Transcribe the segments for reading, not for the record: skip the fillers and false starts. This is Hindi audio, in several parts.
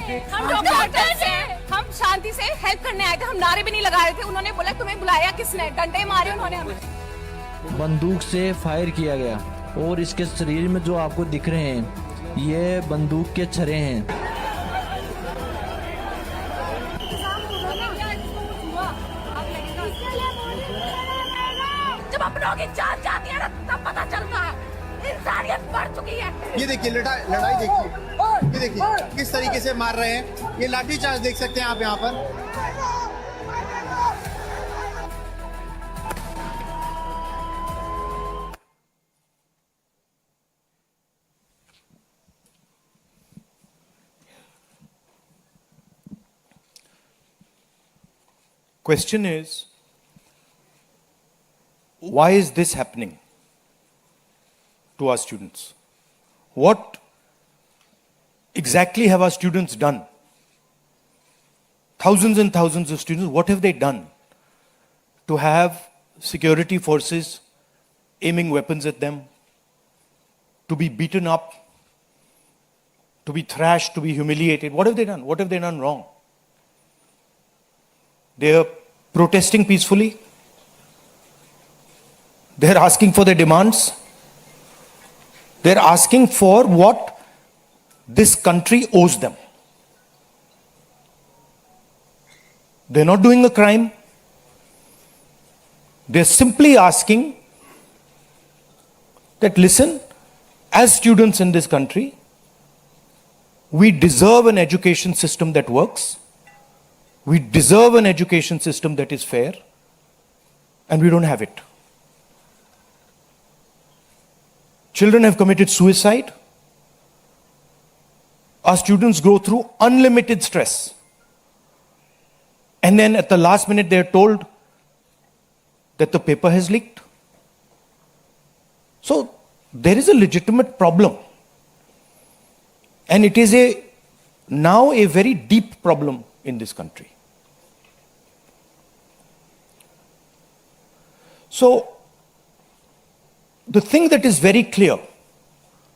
हम डॉक्टर्स हैं। हम शांति से हेल्प करने आए थे, हम नारे भी नहीं लगा रहे थे। उन्होंने बोला तुम्हें बुलाया किसने, डंडे मारे उन्होंने हमें। बंदूक से फायर किया गया और इसके शरीर में जो आपको दिख रहे हैं ये बंदूक के छर्रे हैं। जब अपनों की जान जाती है ना तब पता चलता है इंसानियत बढ़ चुकी है। ये देखिए लड़ाई देखिए, ये देखिए किस तरीके से मार रहे हैं। ये लाठी चार्ज देख सकते हैं आप यहाँ पर। Question is, why is this happening to our students? What exactly have our students done? Thousands and thousands of students, what have they done to have security forces aiming weapons at them, to be beaten up, to be thrashed, to be humiliated? What have they done? What have they done wrong? They are protesting peacefully. They are asking for their demands. They are asking for what this country owes them. They are not doing a crime. They are simply asking that, listen, as students in this country, we deserve an education system that works. We deserve an education system that is fair, and we don't have it. Children have committed suicide. Our students go through unlimited stress. And then at the last minute, they are told that the paper has leaked. So there is a legitimate problem. And it is now a very deep problem in this country. So, the thing that is very clear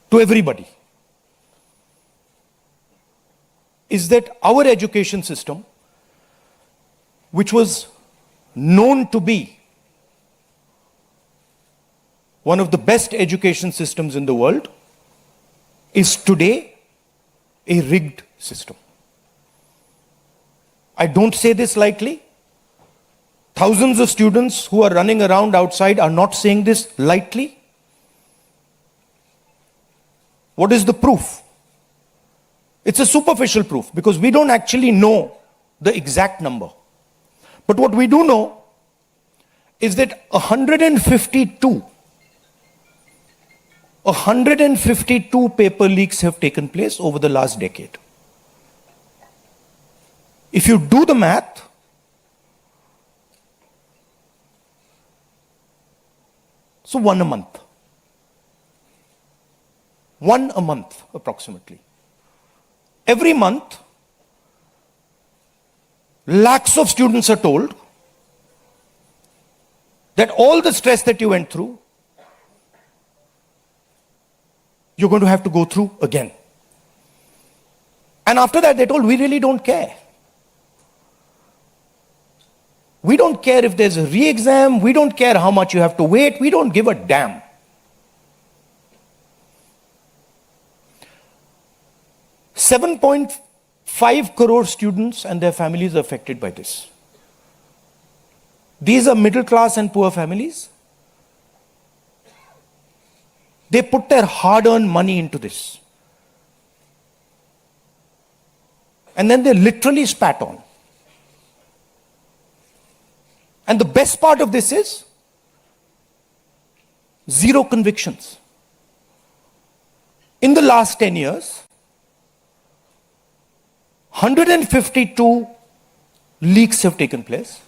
to everybody is that our education system, which was known to be one of the best education systems in the world, is today a rigged system. I don't say this lightly. Thousands of students who are running around outside are not saying this lightly. What is the proof? It's a superficial proof because we don't actually know the exact number. But what we do know is that 152 paper leaks have taken place over the last decade. If you do the math, so one a month. One a month, approximately. Every month, lakhs of students are told that all the stress that you went through, you're going to have to go through again. And after that, they're told, we really don't care. We don't care if there's a re-exam. We don't care how much you have to wait. We don't give a damn. $7.5 crore students and their families are affected by this. These are middle class and poor families. They put their hard-earned money into this. And then they literally spat on. And the best part of this is zero convictions. In the last 10 years, 152 leaks have taken place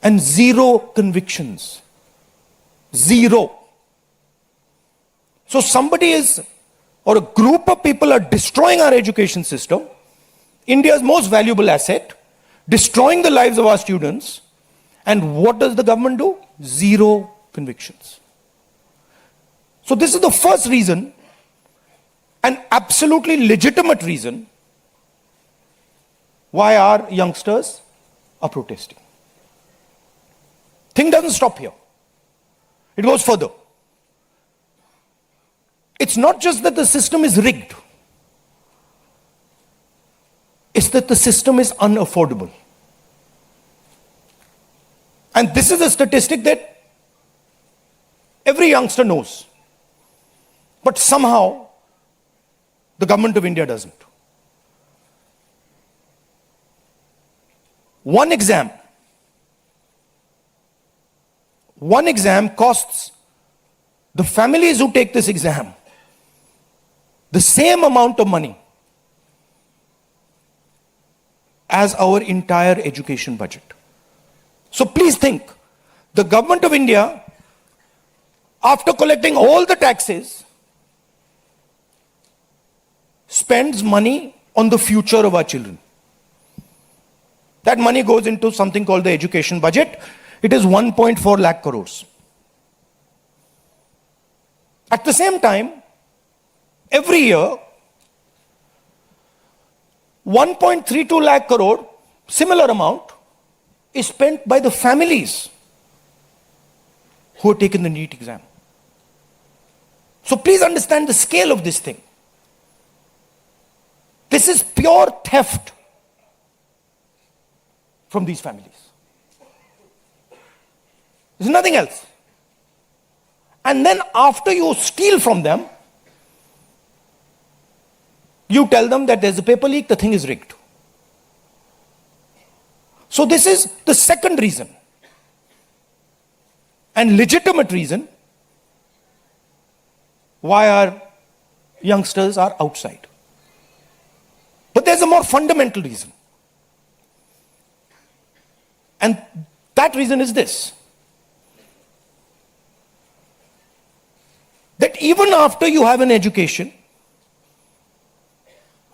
and zero convictions. Zero. So somebody is, or a group of people are destroying our education system, India's most valuable asset, destroying the lives of our students, and what does the government do? Zero convictions. So this is the first reason an absolutely legitimate reason why our youngsters are protesting. Thing doesn't stop here. It goes further. It's not just that the system is rigged. It's that the system is unaffordable. And this is a statistic that every youngster knows. But somehow, the government of India doesn't. One exam costs the families who take this exam the same amount of money as our entire education budget. So please think, the government of India, after collecting all the taxes, spends money on the future of our children. That money goes into something called the education budget. It is 1.4 lakh crores. At the same time, every year, 1.32 lakh crore, similar amount, is spent by the families who have taken the NEET exam. So please understand the scale of this thing. This is pure theft from these families. There's nothing else. And then after you steal from them, you tell them that there's a paper leak, the thing is rigged. So this is the second reason, and legitimate reason, why our youngsters are outside. But there's a more fundamental reason. And that reason is this: that even after you have an education,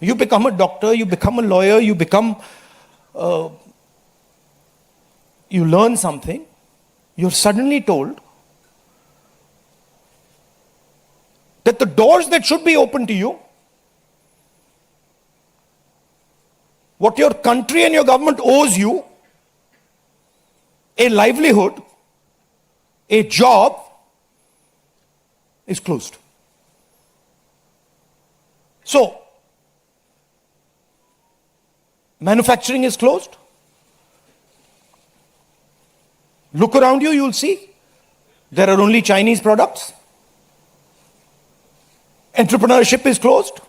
you become a doctor, you become a lawyer, you learn something, you're suddenly told that the doors that should be open to you, what your country and your government owes you, a livelihood, a job, is closed. So, manufacturing is closed. Look around you, you'll see there are only Chinese products. Entrepreneurship is closed.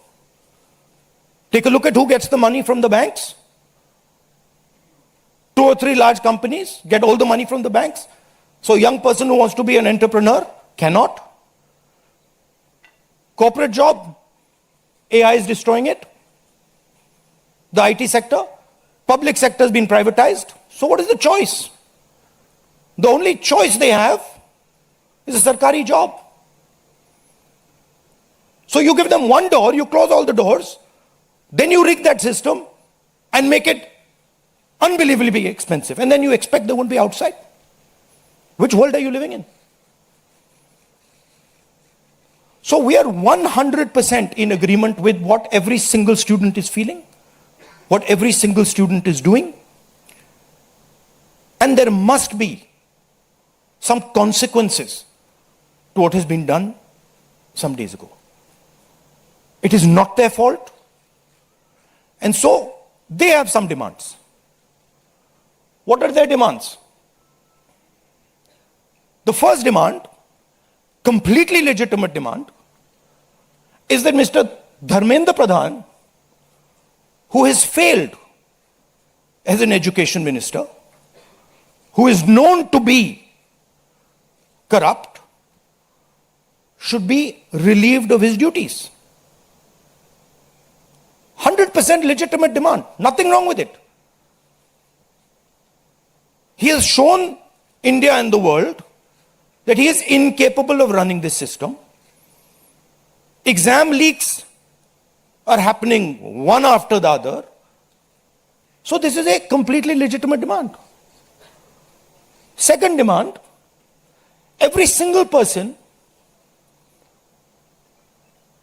Take a look at who gets the money from the banks. 2 or 3 large companies get all the money from the banks. So a young person who wants to be an entrepreneur cannot. Corporate job, AI is destroying it. The IT sector, public sector has been privatized. So what is the choice? The only choice they have is a sarkari job. So you give them one door, you close all the doors, then you rig that system and make it unbelievably expensive. And then you expect they won't be outside. Which world are you living in? So we are 100% in agreement with what every single student is feeling, what every single student is doing. And there must be some consequences to what has been done some days ago. It is not their fault. And so they have some demands. What are their demands? The first demand, completely legitimate demand, is that Mr. Dharmendra Pradhan, who has failed as an education minister, who is known to be corrupt, should be relieved of his duties. 100% legitimate demand. Nothing wrong with it. He has shown India and the world that he is incapable of running this system. Exam leaks are happening one after the other. So this is a completely legitimate demand. Second demand, every single person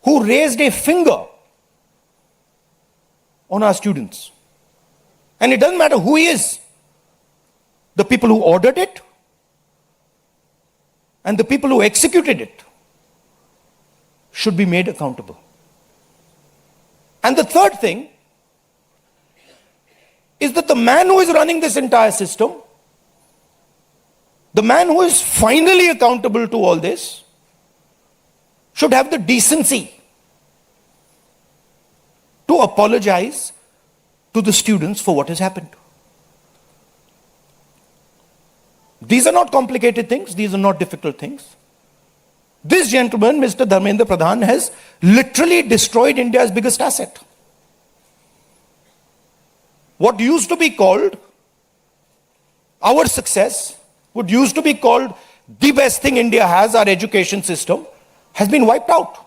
who who raised a finger on our students. And it doesn't matter who he is. The people who ordered it and the people who executed it should be made accountable. And the third thing is that the man who is running this entire system, the man who is finally accountable to all this, should have the decency to apologize to the students for what has happened. These are not complicated things. These are not difficult things. This gentleman, Mr. Dharmendra Pradhan, has literally destroyed India's biggest asset. What used to be called our success, what used to be called the best thing India has, our education system, has been wiped out.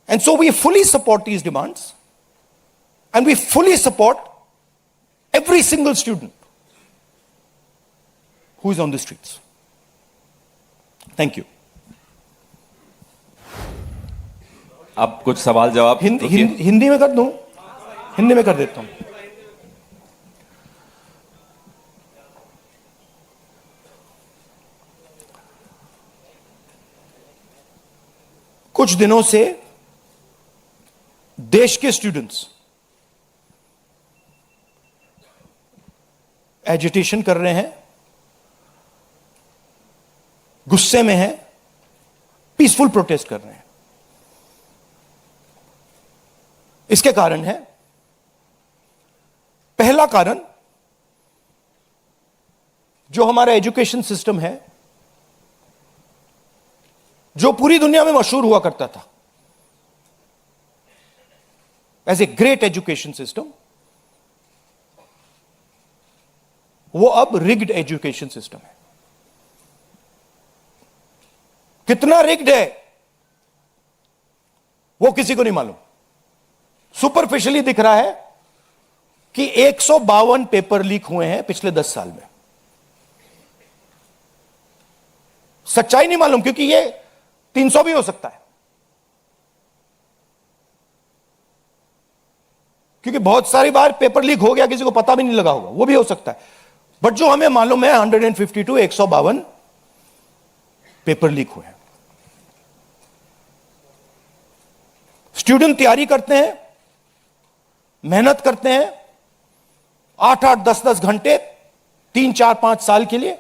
And so we fully support these demands, and we fully support every single student who is on the streets. Thank you. अब कुछ सवाल जवाब हिंदी में कर दूं? हिंदी में कर देता हूं. कुछ दिनों से देश के स्टूडेंट्स एजिटेशन कर रहे हैं, गुस्से में हैं, पीसफुल प्रोटेस्ट कर रहे हैं. इसके कारण है, पहला कारण जो हमारा एजुकेशन सिस्टम है, जो पूरी दुनिया में मशहूर हुआ करता था as a great education system, वो अब रिग्ड एजुकेशन सिस्टम है. कितना रिग्ड है वो किसी को नहीं मालूम. सुपरफिशियली दिख रहा है कि 152 पेपर लीक हुए हैं पिछले 10 साल में. सच्चाई नहीं मालूम, क्योंकि ये 300 भी हो सकता है, क्योंकि बहुत सारी बार पेपर लीक हो गया, किसी को पता भी नहीं लगा होगा, वो भी हो सकता है. बट जो हमें मालूम है 152 152 पेपर लीक हुए हैं. स्टूडेंट तैयारी करते हैं, मेहनत करते हैं 8-8 10-10 घंटे 3-4-5 साल के लिए,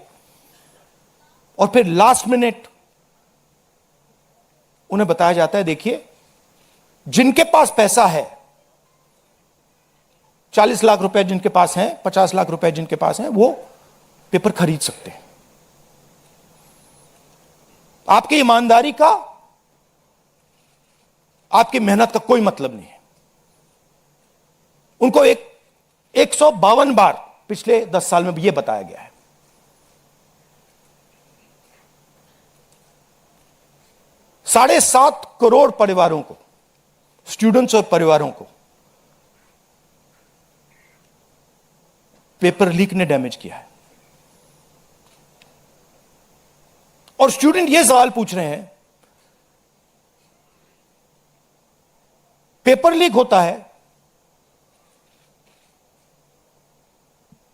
और फिर लास्ट मिनट उन्हें बताया जाता है, देखिए जिनके पास पैसा है, 40 लाख रुपए जिनके पास हैं, 50 लाख रुपए जिनके पास हैं, वो पेपर खरीद सकते हैं. आपकी ईमानदारी का, आपकी मेहनत का कोई मतलब नहीं है. उनको 152 बार पिछले 10 साल में भी यह बताया गया है. $7.5 करोड़ परिवारों को, स्टूडेंट्स और परिवारों को पेपर लीक ने डैमेज किया है. और स्टूडेंट यह सवाल पूछ रहे हैं, पेपर लीक होता है,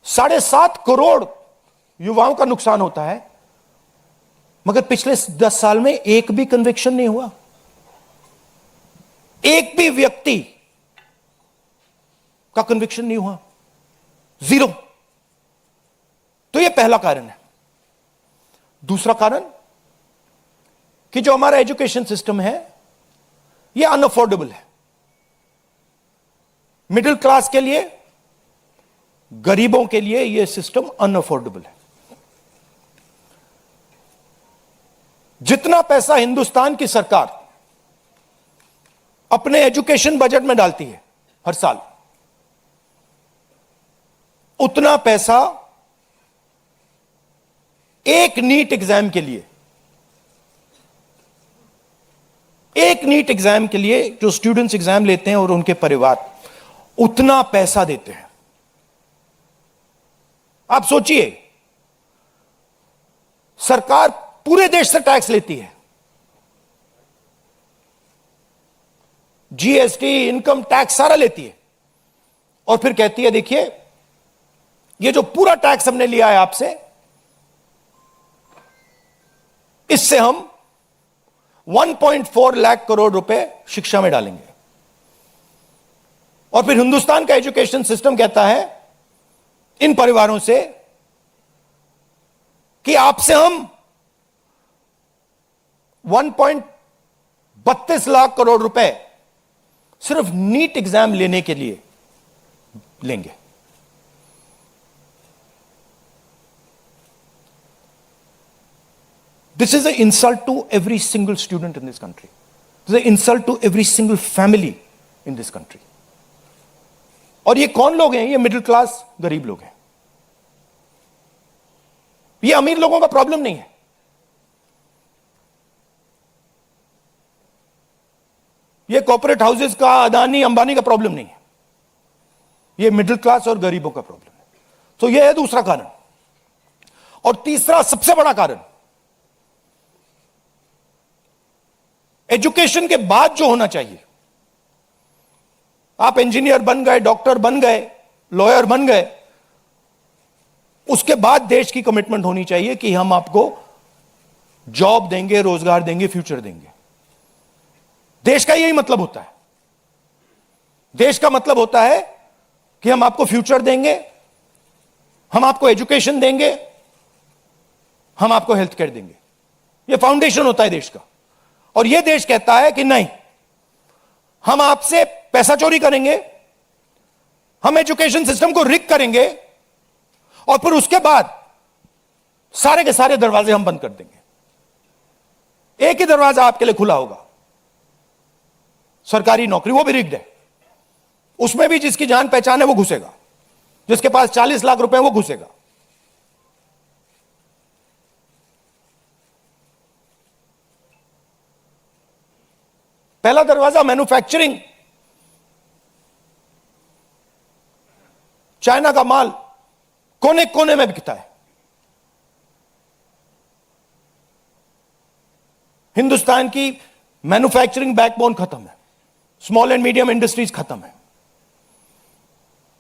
7.5 करोड़ युवाओं का नुकसान होता है, मगर पिछले 10 साल में एक भी कन्विक्शन नहीं हुआ, एक भी व्यक्ति का कन्विक्शन नहीं हुआ, 0. तो यह पहला कारण है. दूसरा कारण कि जो हमारा एजुकेशन सिस्टम है यह अनअफोर्डेबल है. मिडिल क्लास के लिए, गरीबों के लिए यह सिस्टम अनअफोर्डेबल है. जितना पैसा हिंदुस्तान की सरकार अपने एजुकेशन बजट में डालती है हर साल, उतना पैसा एक नीट एग्जाम के लिए, एक नीट एग्जाम के लिए जो स्टूडेंट्स एग्जाम लेते हैं और उनके परिवार, उतना पैसा देते हैं. आप सोचिए, सरकार पूरे देश से टैक्स लेती है, जीएसटी, इनकम टैक्स सारा लेती है और फिर कहती है देखिए ये जो पूरा टैक्स हमने लिया है आपसे, इससे हम 1.4 लाख करोड़ रुपए शिक्षा में डालेंगे। और फिर हिंदुस्तान का एजुकेशन सिस्टम कहता है इन परिवारों से कि आपसे हम 1.32 लाख करोड़ रुपए सिर्फ नीट एग्जाम लेने के लिए लेंगे। This is an insult to every single student in this country. This is an insult to every single family in this country. और ये कौन लोग हैं? ये मिडिल क्लास गरीब लोग हैं। ये अमीर लोगों का प्रॉब्लम नहीं है। ये कॉर्पोरेट हाउसेस का, अदानी अंबानी का प्रॉब्लम नहीं है। ये मिडिल क्लास और गरीबों का प्रॉब्लम है। तो ये है दूसरा कारण। और तीसरा सबसे बड़ा कारण, एजुकेशन के बाद जो होना चाहिए, आप इंजीनियर बन गए, डॉक्टर बन गए, लॉयर बन गए, उसके बाद देश की कमिटमेंट होनी चाहिए कि हम आपको जॉब देंगे, रोजगार देंगे, फ्यूचर देंगे। देश का यही मतलब होता है। देश का मतलब होता है कि हम आपको फ्यूचर देंगे, हम आपको एजुकेशन देंगे, हम आपको हेल्थ केयर देंगे। यह फाउंडेशन होता है देश का। और यह देश कहता है कि नहीं, हम आपसे पैसा चोरी करेंगे, हम एजुकेशन सिस्टम को रिग करेंगे और फिर उसके बाद सारे के सारे दरवाजे हम बंद कर देंगे। एक ही दरवाजा आपके लिए खुला होगा, सरकारी नौकरी, वो भी रिग्ड है। उसमें भी जिसकी जान पहचान है वो घुसेगा, जिसके पास 40 लाख रुपए है वो घुसेगा। पहला दरवाजा मैन्युफैक्चरिंग, चाइना का माल कोने कोने में बिकता है, हिंदुस्तान की मैन्युफैक्चरिंग बैकबोन खत्म है, स्मॉल एंड मीडियम इंडस्ट्रीज खत्म है।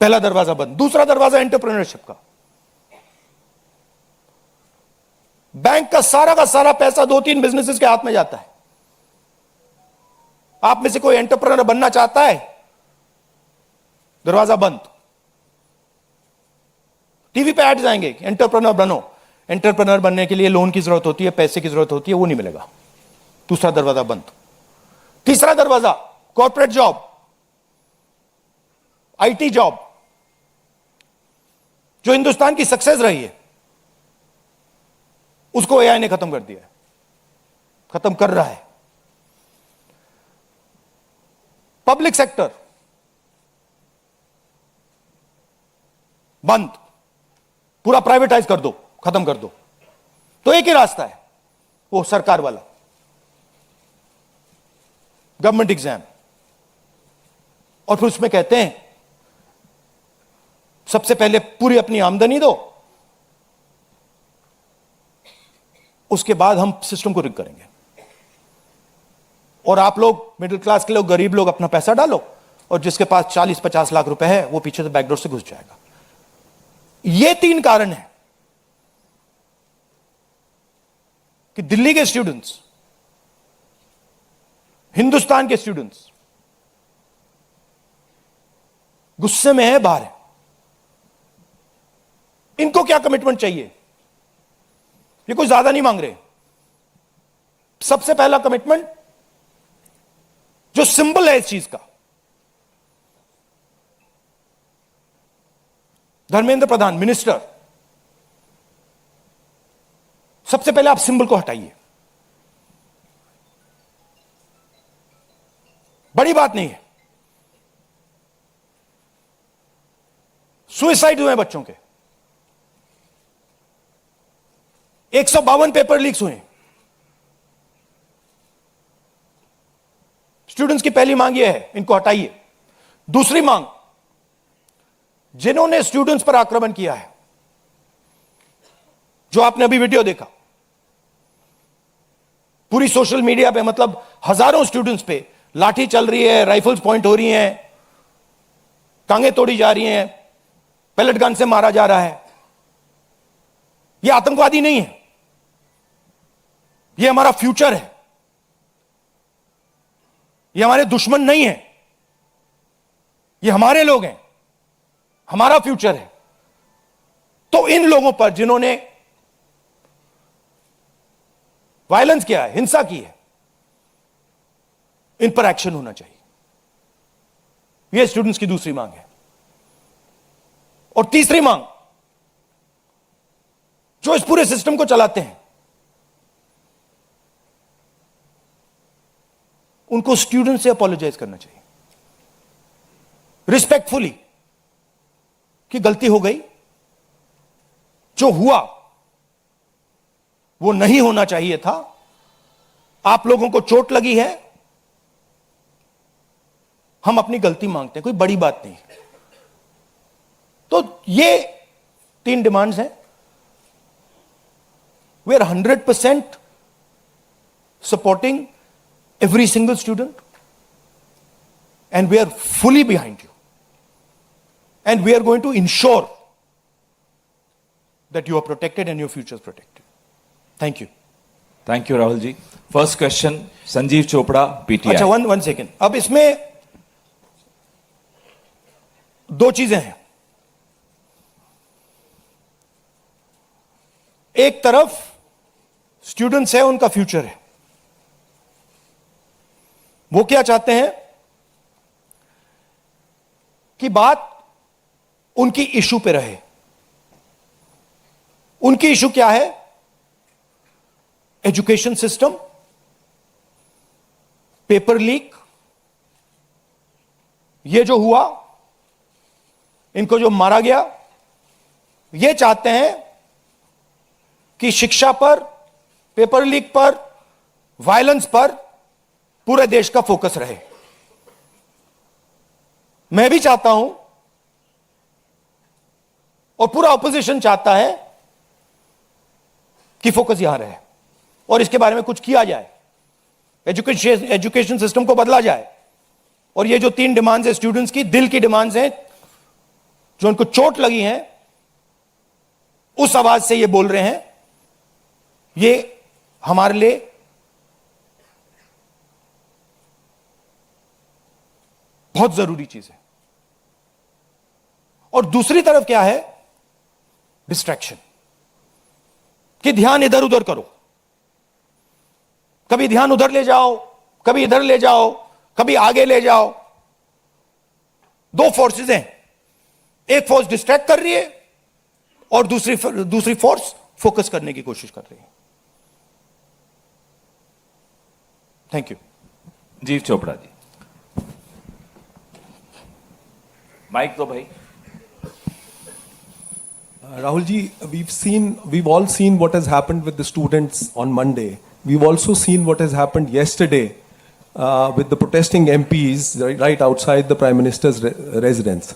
पहला दरवाजा बंद। दूसरा दरवाजा एंटरप्रेन्योरशिप का। बैंक का सारा पैसा 2-3 बिजनेसेस के हाथ में जाता है। आप में से कोई एंटरप्रेन्योर बनना चाहता है, दरवाजा बंद। टीवी पे एड्स आएंगे, एंटरप्रेन्योर बनो। एंटरप्रेन्योर बनने के लिए लोन की जरूरत होती है, पैसे की जरूरत होती है, वो नहीं मिलेगा। दूसरा दरवाजा बंद। तीसरा दरवाजा कॉर्पोरेट जॉब, आईटी जॉब, जो हिंदुस्तान की सक्सेस रही है, उसको एआई ने खत्म कर दिया है, खत्म कर रहा है। पब्लिक सेक्टर बंद, पूरा प्राइवेटाइज कर दो, खत्म कर दो। तो एक ही रास्ता है, वो सरकार वाला, गवर्नमेंट एग्जाम। और फिर उसमें कहते हैं सबसे पहले पूरी अपनी आमदनी दो, उसके बाद हम सिस्टम को रिग करेंगे। और आप लोग मिडिल क्लास के लोग, गरीब लोग अपना पैसा डालो, और जिसके पास 40-50 लाख रुपए है वो पीछे से बैकडोर से घुस जाएगा। ये 3 कारण है कि दिल्ली के स्टूडेंट्स, हिंदुस्तान के स्टूडेंट्स गुस्से में है, बाहर है। इनको क्या कमिटमेंट चाहिए? ये कोई ज्यादा नहीं मांग रहे। सबसे पहला कमिटमेंट जो सिंबल है इस चीज का, धर्मेंद्र प्रधान मिनिस्टर, सबसे पहले आप सिंबल को हटाइए। बड़ी बात नहीं है। सुसाइड हुए बच्चों के, 152 पेपर लीक्स हुए। स्टूडेंट्स की पहली मांग यह है, इनको हटाइए। दूसरी मांग, जिन्होंने स्टूडेंट्स पर आक्रमण किया है, जो आपने अभी वीडियो देखा, पूरी सोशल मीडिया पे, मतलब हजारों स्टूडेंट्स पे लाठी चल रही है, राइफल्स पॉइंट हो रही हैं, टांगे तोड़ी जा रही हैं, पैलेट गन से मारा जा रहा है, ये आतंकवादी नहीं है, ये हमारा फ्यूचर है, ये हमारे दुश्मन नहीं है, ये हमारे लोग हैं, हमारा फ्यूचर है। तो इन लोगों पर जिन्होंने वायलेंस किया है, हिंसा की है, इन पर एक्शन होना चाहिए। यह स्टूडेंट्स की दूसरी मांग है। और तीसरी मांग, जो इस पूरे सिस्टम को चलाते हैं, उनको स्टूडेंट से अपोलोजाइज करना चाहिए रिस्पेक्टफुली कि गलती हो गई, जो हुआ वो नहीं होना चाहिए था, आप लोगों को चोट लगी है, हम अपनी गलती मांगते हैं, कोई बड़ी बात नहीं। तो ये 3 डिमांड्स हैं। We are 100% supporting every single student, and we are fully behind you, and we are going to ensure that you are protected and your future is protected. Thank you. Thank you Rahul ji. First question Sanjeev Chopra, PTI. अच्छा, वन सेकेंड। अब इसमें 2 चीजें हैं। एक तरफ स्टूडेंट्स है, उनका फ्यूचर है, वो क्या चाहते हैं कि बात उनकी इशू पे रहे। उनकी इशू क्या है? एजुकेशन सिस्टम, पेपर लीक, ये जो हुआ, इनको जो मारा गया, ये चाहते हैं कि शिक्षा पर, पेपर लीक पर, वायलेंस पर पूरे देश का फोकस रहे। मैं भी चाहता हूं और पूरा ऑपोजिशन चाहता है कि फोकस यहां रहे और इसके बारे में कुछ किया जाए, एजुकेशन सिस्टम को बदला जाए। और ये जो 3 डिमांड्स है स्टूडेंट्स की, दिल की डिमांड्स हैं, जो उनको चोट लगी हैं, उस आवाज से ये बोल रहे हैं, ये हमारे लिए बहुत जरूरी चीज है। और दूसरी तरफ क्या है? डिस्ट्रैक्शन, कि ध्यान इधर उधर करो, कभी ध्यान उधर ले जाओ, कभी इधर ले जाओ, कभी आगे ले जाओ। 2 फोर्सेस हैं, एक फोर्स डिस्ट्रैक्ट कर रही है और दूसरी फोर्स फोकस करने की कोशिश कर रही है। Thank you. जीव चोपड़ा जी, माइक दो भाई। Rahul ji, we've all seen what has happened with the students on Monday. We've also seen what has happened yesterday with the protesting MPs right outside the Prime Minister's residence.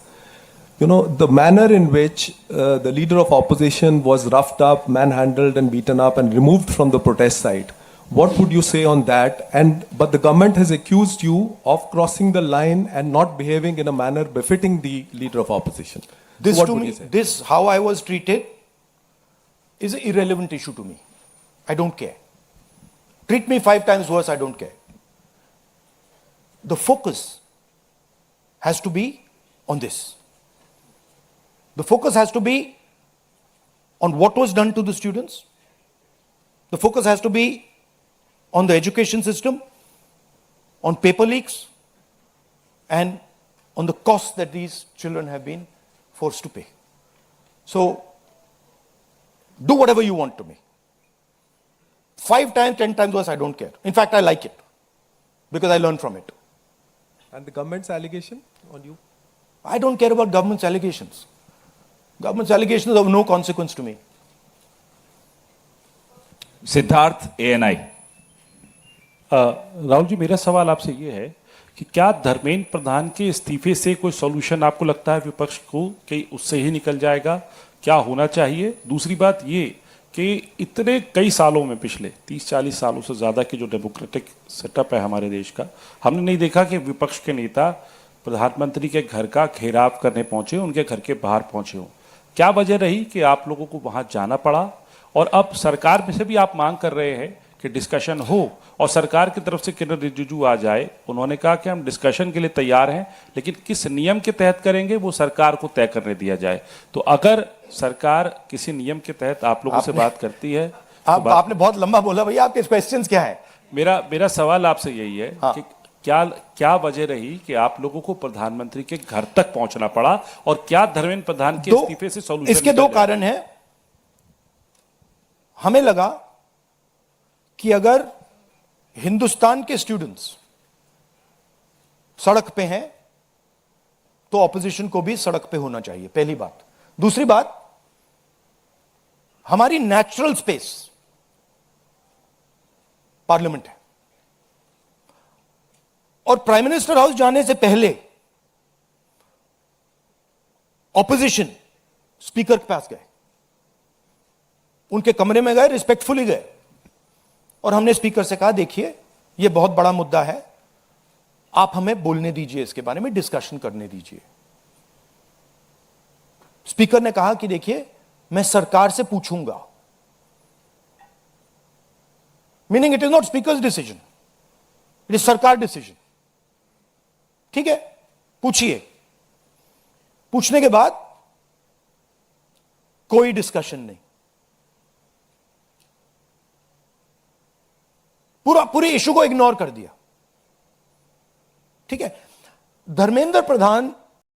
You know, the manner in which the leader of opposition was roughed up, manhandled and beaten up and removed from the protest site. What would you say on that? But the government has accused you of crossing the line and not behaving in a manner befitting the leader of opposition. This So what to would me, you say? this how I was treated is an irrelevant issue to me. I don't care. Treat me 5 times worse, I don't care. The focus has to be on this. The focus has to be on what was done to the students. The focus has to be on the education system, on paper leaks, and on the costs that these children have been forced to pay. So, do whatever you want to me. 5 times, 10 times worse, I don't care. In fact, I like it because I learn from it. And the government's allegation on you? I don't care about government's allegations. Government's allegations are of no consequence to me. Siddharth, ANI। Rahul ji, मेरा सवाल आपसे ये है कि क्या धर्मेंद्र प्रधान के इस्तीफे से कोई सॉल्यूशन आपको लगता है विपक्ष को कि उससे ही निकल जाएगा? क्या होना चाहिए? दूसरी बात ये कि इतने कई सालों में, पिछले 30-40 सालों से ज़्यादा की जो डेमोक्रेटिक सेटअप है हमारे देश का, हमने नहीं देखा कि विपक्ष के नेता प्रधानमंत्री के घर का घेराव करने पहुंचे, उनके घर के बाहर पहुंचे हो। क्या वजह रही कि आप लोगों को वहां जाना पड़ा? और अब सरकार में से भी आप मांग कर रहे हैं कि डिस्कशन हो, और सरकार की तरफ से किरण रिजिजू आ जाए, उन्होंने कहा कि हम डिस्कशन के लिए तैयार हैं, लेकिन किस नियम के तहत करेंगे वो सरकार को तय करने दिया जाए। तो अगर सरकार किसी नियम के तहत आप लोगों से बात करती है तो आपने बहुत लंबा बोला भैया, आपके क्वेश्चंस क्या है? मेरा सवाल आपसे यही है हाँ। कि क्या वजह रही कि आप लोगों को प्रधानमंत्री के घर तक पहुंचना पड़ा, और क्या धर्मेंद्र प्रधान के इस्तीफे से सॉल्यूशन? इसके दो कारण हैं। हमें लगा कि अगर हिंदुस्तान के स्टूडेंट्स सड़क पे हैं तो ऑपोजिशन को भी सड़क पे होना चाहिए, पहली बात। दूसरी बात, हमारी नेचुरल स्पेस पार्लियामेंट है, और प्राइम मिनिस्टर हाउस जाने से पहले ऑपोजिशन स्पीकर के पास गए, उनके कमरे में गए, रिस्पेक्टफुली गए, और हमने स्पीकर से कहा देखिए यह बहुत बड़ा मुद्दा है, आप हमें बोलने दीजिए, इसके बारे में डिस्कशन करने दीजिए। स्पीकर ने कहा कि देखिए मैं सरकार से पूछूंगा, meaning it is not speakers decision, it is सरकार डिसीजन। ठीक है, पूछिए। पूछने के बाद कोई डिस्कशन नहीं, पूरे इशू को इग्नोर कर दिया। ठीक है, धर्मेंद्र प्रधान